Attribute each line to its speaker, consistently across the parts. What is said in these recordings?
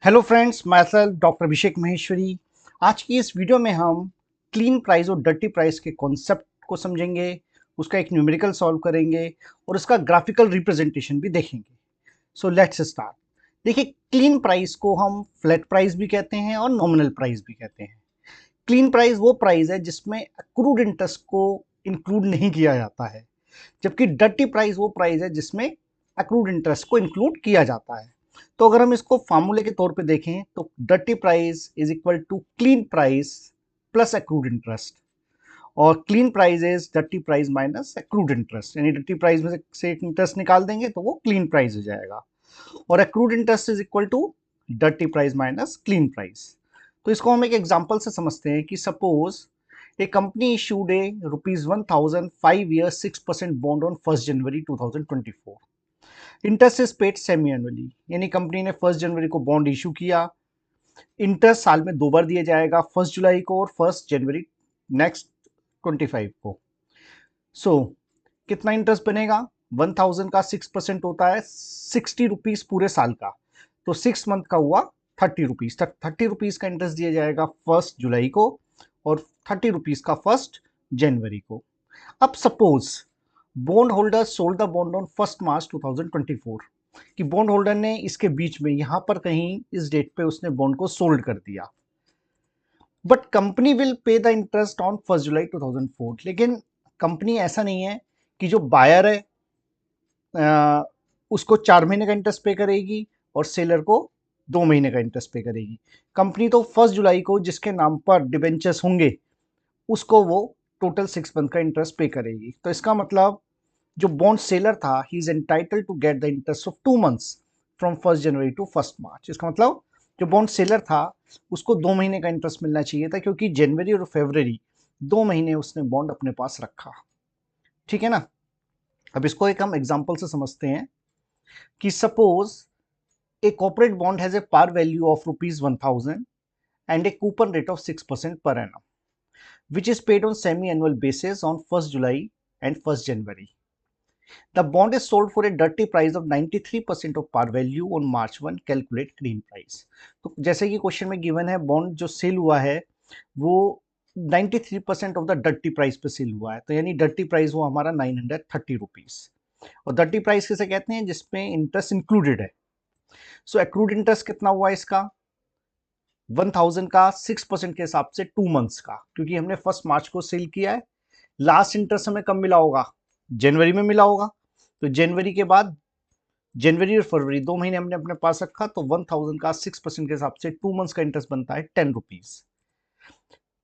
Speaker 1: Hello friends, मैं self doctor अभिषेक महेश्वरी। आज की इस वीडियो में हम क्लीन प्राइस और डर्टी प्राइस के कॉन्सेप्ट को समझेंगे, उसका एक न्यूमेरिकल सॉल्व करेंगे और उसका ग्राफिकल रिप्रेजेंटेशन भी देखेंगे। So let's start. देखिए, क्लीन प्राइस को हम फ्लैट प्राइस भी कहते हैं और नॉमिनल प्राइस भी कहते हैं। क्लीन प्राइस वो प्राइस है जिसमें अक्रूड इंटरेस्ट को इंक्लूड नहीं किया जाता है, जबकि डर्टी प्राइस वो प्राइस है जिसमें अक्रूड इंटरेस्ट को इंक्लूड किया जाता है। तो अगर हम इसको फार्मूले के तौर पे देखें तो dirty price is equal to clean price plus accrued interest, और clean price is dirty price minus accrued interest, यानी डर्टी प्राइस में से इंटरेस्ट निकाल देंगे तो वो क्लीन प्राइस हो जाएगा, और accrued interest is equal to dirty price minus clean price. तो इसको हम एक एग्जांपल से समझते हैं कि suppose a company issued a rupees 1000 5-year 6% bond on 1st January 2024. Interest is paid semi annually, यानी कंपनी ने 1 जनवरी को बॉन्ड इशू किया। इंटरेस्ट साल में दो बार दिया जाएगा, 1 जुलाई को और 1 जनवरी नेक्स्ट 25 को। सो कितना इंटरेस्ट बनेगा? 1000 का 6% होता है 60 रुपीज पूरे साल का, तो 6 मंथ का हुआ 30 रुपीज। 30 रुपीज का इंटरेस्ट दिया जाएगा 1 जुलाई को और 30 रुपीज का 1 जनवरी को। अब suppose bond holder sold the bond on 1 मार्च 2024, कि बॉन्ड होल्डर ने इसके बीच में यहां पर कहीं इस डेट पे उसने बॉन्ड को सोल्ड कर दिया, but company will pay the interest on 1 जुलाई 2004। लेकिन कंपनी ऐसा नहीं है कि जो बायर है उसको 4 महीने का इंटरेस्ट पे करेगी और सेलर को 2 महीने का इंटरेस्ट पे करेगी। कंपनी तो 1 जुलाई को जिसके नाम पर डिबेंचर्स होंगे उसको वो टोटल 6 मंथ का इंटरेस्ट पे करेगी। तो इसका मतलब जो बॉन्ड सेलर था he is entitled to get the interest of 2 months from 1 January to 1 March. इसका मतलब जो बॉन्ड सेलर था उसको 2 महीने का इंटरेस्ट मिलना चाहिए था, क्योंकि जनवरी और फरवरी 2 महीने उसने बॉन्ड अपने पास रखा। ठीक है ना? अब इसको एक हम एग्जाम्पल से समझते हैं कि suppose a corporate bond has a par value of ₹1000 and a coupon rate of 6% per annum, which is paid on semi-annual basis on 1st July and 1st January. The bond is sold for a dirty price of 93% of par value on March 1. Calculate green price. तो जैसे कि question में given है, bond जो cell हुआ है वो 93% of the dirty price पे सेल हुआ है, तो यानी डर्टी प्राइस वो हमारा 930 रुपीज। और डर्टी प्राइस किसे कहते हैं? जिसमें इंटरेस्ट इंक्लूडेड है। सो एक्रूड इंटरेस्ट कितना हुआ इसका? 1000 का 6% के हिसाब से 2 मंथ्स का, क्योंकि हमने 1 मार्च को सेल किया है। लास्ट इंटरेस्ट हमें कब मिला होगा? जनवरी में मिला होगा। तो जनवरी के बाद जनवरी और फरवरी 2 महीने हमने अपने पास रखा, तो 1000 का 6% के हिसाब से 2 मंथ्स का इंटरेस्ट बनता है 10 rupees.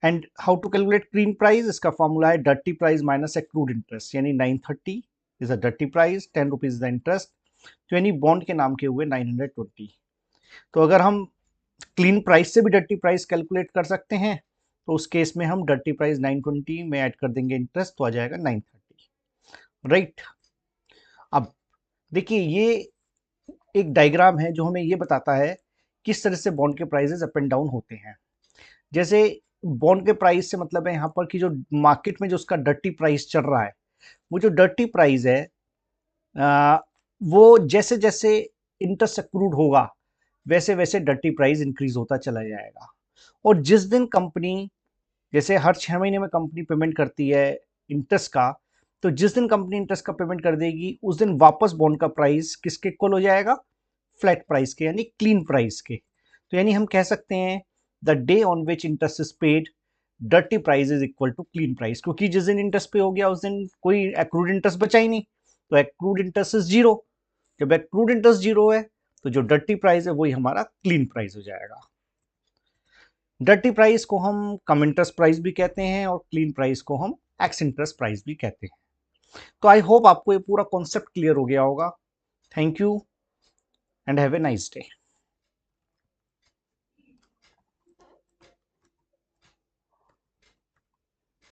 Speaker 1: And how to calculate clean price? इसका फॉर्मूला है dirty price minus accrued interest, यानी 930 is a dirty price, 10 rupees the interest, तो यानी बॉन्ड के नाम के हुए 920। तो अगर हम क्लीन प्राइस से भी डर्टी प्राइस कैलकुलेट कर सकते हैं, तो उस केस में हम डर्टी प्राइस 920 में ऐड कर देंगे इंटरेस्ट, तो आ जाएगा 930। राइट। अब देखिए, ये एक डायग्राम है जो हमें ये बताता है किस तरह से बॉन्ड के प्राइसेस अप एंड डाउन होते हैं। जैसे बॉन्ड के प्राइस से मतलब है यहाँ पर कि जो मार्केट में जो उसका डर्टी प्राइस चल रहा है, वो जो डर्टी प्राइस है वो जैसे जैसे इंटरेस्ट अक्रूड होगा वैसे वैसे डर्टी प्राइस इंक्रीज होता चला जाएगा। और जिस दिन कंपनी, जैसे हर 6 महीने में कंपनी पेमेंट करती है इंटरेस्ट का, तो जिस दिन कंपनी इंटरेस्ट का पेमेंट कर देगी उस दिन वापस बॉन्ड का प्राइस किसके इक्वल हो जाएगा? फ्लैट प्राइस के, यानी क्लीन प्राइस के। तो यानी हम कह सकते हैं the day on which interest is paid dirty price is equal to clean price, क्योंकि जिस दिन इंटरेस्ट पे हो गया उस दिन कोई एक्रूड इंटरेस्ट बचा ही नहीं, तो एक्रूड इंटरेस्ट इज जीरो। जब एक्रूड इंटरेस्ट जीरो है तो जो डर्टी प्राइस है वही हमारा क्लीन प्राइस हो जाएगा। डर्टी प्राइस को हम कम इंटरेस्ट प्राइस भी कहते हैं और क्लीन प्राइस को हम एक्स इंटरेस्ट प्राइस भी कहते हैं। तो आई होप आपको ये पूरा कॉन्सेप्ट क्लियर हो गया होगा। Thank you and have a nice day.